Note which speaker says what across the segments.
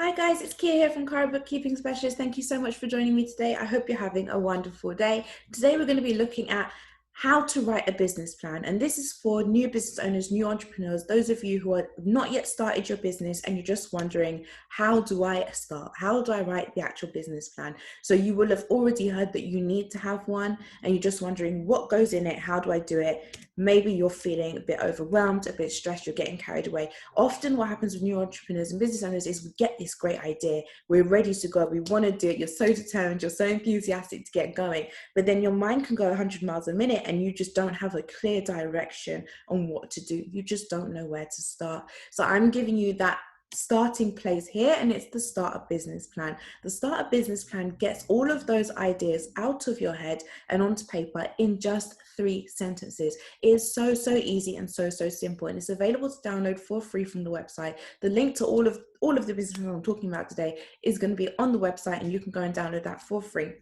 Speaker 1: Hi guys, it's Kia here from Cara Bookkeeping Specialist. Thank you so much for joining me today. I hope you're having a wonderful day. Today we're going to be looking at how to write a business plan. And this is for new business owners, new entrepreneurs, those of you who are not yet started your business and you're just wondering, how do I start? How do I write the actual business plan? So you will have already heard that you need to have one and you're just wondering what goes in it, how do I do it? Maybe you're feeling a bit overwhelmed, a bit stressed, you're getting carried away. Often what happens with new entrepreneurs and business owners is we get this great idea, we're ready to go, we want to do it, you're so determined, you're so enthusiastic to get going, but then your mind can go 100 miles a minute and you just don't have a clear direction on what to do. You just don't know where to start. So I'm giving you that starting place here, and it's the starter business plan. The starter business plan gets all of those ideas out of your head and onto paper in just 3 sentences. It is so easy and so simple, and it's available to download for free from the website. The link to all of the business I'm talking about today is going to be on the website, and you can go and download that for free.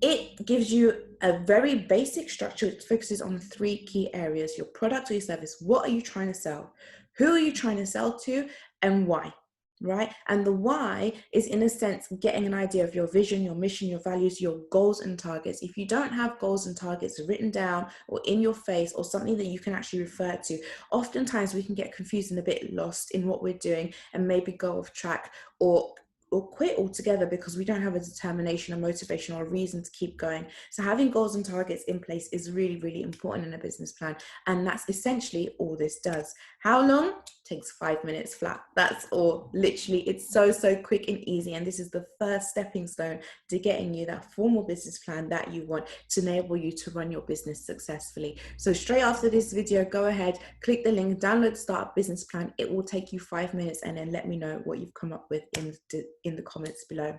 Speaker 1: It gives you a very basic structure. It focuses on 3 key areas: your product or your service. What are you trying to sell? Who are you trying to sell to, and why? Right? And the why is, in a sense, getting an idea of your vision, your mission, your values, your goals and targets. If you don't have goals and targets written down or in your face or something that you can actually refer to, oftentimes we can get confused and a bit lost in what we're doing and maybe go off track or quit altogether because we don't have a determination, a motivation, or a reason to keep going. So having goals and targets in place is really important in a business plan, and that's essentially all this does. How long? Takes 5 minutes flat. That's all. Literally, it's so quick and easy, and this is the first stepping stone to getting you that formal business plan that you want to enable you to run your business successfully. So straight after this video, go ahead, click the link, download the Startup Business Plan. It will take you 5 minutes, and then let me know what you've come up with in the comments below.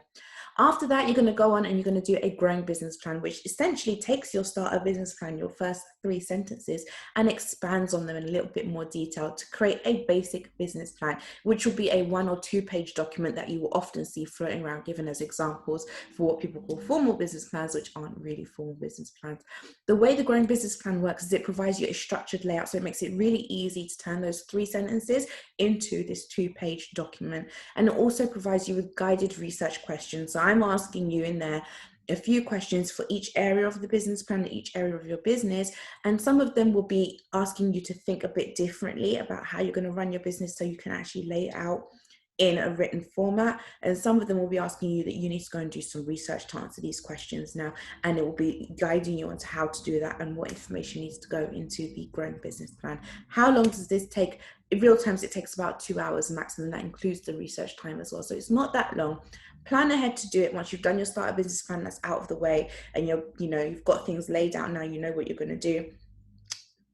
Speaker 1: After that, you're going to go on and you're going to do a growing business plan, which essentially takes your starter business plan, your first 3 sentences, and expands on them in a little bit more detail to create a basic business plan, which will be a 1 or 2 page document that you will often see floating around given as examples for what people call formal business plans, which aren't really formal business plans. The way the growing business plan works is it provides you a structured layout, so it makes it really easy to turn those 3 sentences into this 2-page document. And it also provides you with guided research questions. So I'm asking you in there a few questions for each area of the business plan, each area of your business, and some of them will be asking you to think a bit differently about how you're going to run your business so you can actually lay it out in a written format, and some of them will be asking you that you need to go and do some research to answer these questions now, and it will be guiding you onto how to do that and what information needs to go into the growing business plan. How long does this take? In real terms, it takes about 2 hours maximum. That includes the research time as well, so it's not that long. Plan ahead to do it. Once you've done your starter business plan, that's out of the way, and you've got things laid out now, you know what you're going to do.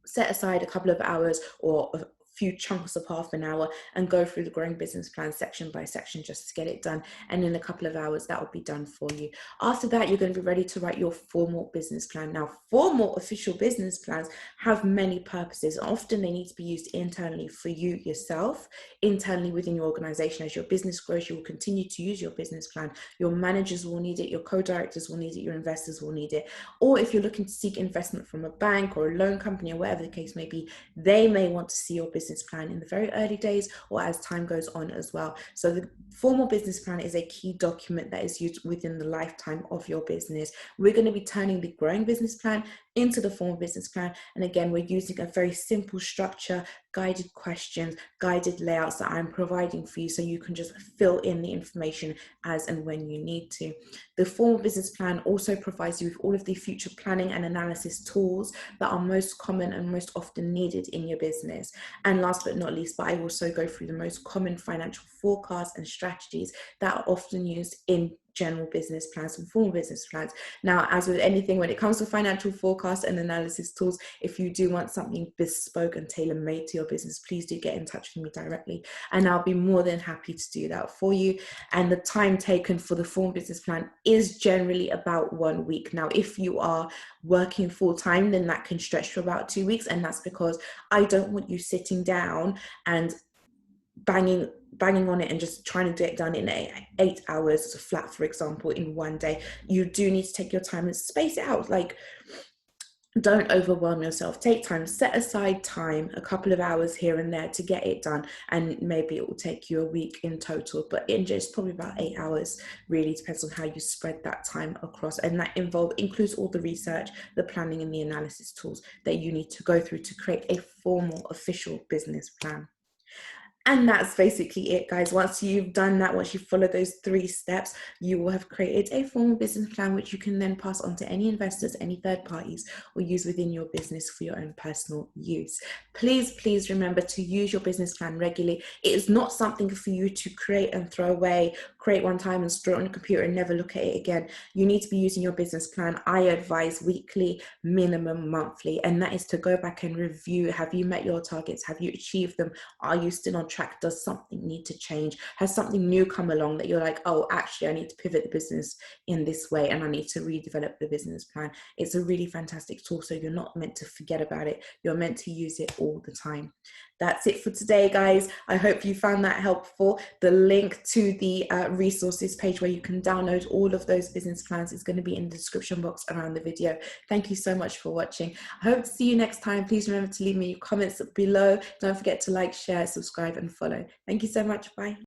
Speaker 1: Set aside a couple of hours or a few chunks of half an hour and go through the growing business plan section by section just to get it done, and in a couple of hours that will be done for you. After that, you're going to be ready to write your formal business plan. Now, formal official business plans have many purposes. Often they need to be used internally for you yourself, internally within your organization. As your business grows, you will continue to use your business plan. Your managers will need it, your co-directors will need it, your investors will need it, or if you're looking to seek investment from a bank or a loan company or whatever the case may be, they may want to see your business plan in the very early days or as time goes on as well. So the formal business plan is a key document that is used within the lifetime of your business. We're going to be turning the growing business plan into the formal business plan, and again, we're using a very simple structure, guided questions, guided layouts that I'm providing for you so you can just fill in the information as and when you need to. The formal business plan also provides you with all of the future planning and analysis tools that are most common and most often needed in your business. And last but not least, but I also go through the most common financial forecasts and strategies that are often used in general business plans and formal business plans. Now, as with anything, when it comes to financial forecast and analysis tools, if you do want something bespoke and tailor-made to your business, please do get in touch with me directly, and I'll be more than happy to do that for you. And the time taken for the formal business plan is generally about 1 week. Now, if you are working full-time, then that can stretch to about 2 weeks, and that's because I don't want you sitting down and banging on it and just trying to get it done in 8 hours flat, for example, in 1 day. You do need to take your time and space it out. Like, Don't overwhelm yourself. Take time, set aside time, a couple of hours here and there to get it done. And maybe it will take you a week in total, but in just probably about 8 hours, really depends on how you spread that time across. And that includes all the research, the planning and the analysis tools that you need to go through to create a formal, official business plan. And that's basically it, guys. Once you've done that, once you follow those 3 steps, you will have created a formal business plan, which you can then pass on to any investors, any third parties, or use within your business for your own personal use. Please remember to use your business plan regularly. It is not something for you to create and throw away, create one time and store it on your computer and never look at it again. You need to be using your business plan. I advise weekly, minimum monthly, and that is to go back and review. Have you met your targets? Have you achieved them? Are you still on track? Does something need to change? Has something new come along that you're like, oh, actually, I need to pivot the business in this way and I need to redevelop the business plan? It's a really fantastic tool. So you're not meant to forget about it. You're meant to use it all the time. That's it for today, guys. I hope you found that helpful. The link to the resources page where you can download all of those business plans is going to be in the description box around the video. Thank you so much for watching. I hope to see you next time. Please remember to leave me your comments below. Don't forget to like, share, subscribe, and follow. Thank you so much. Bye.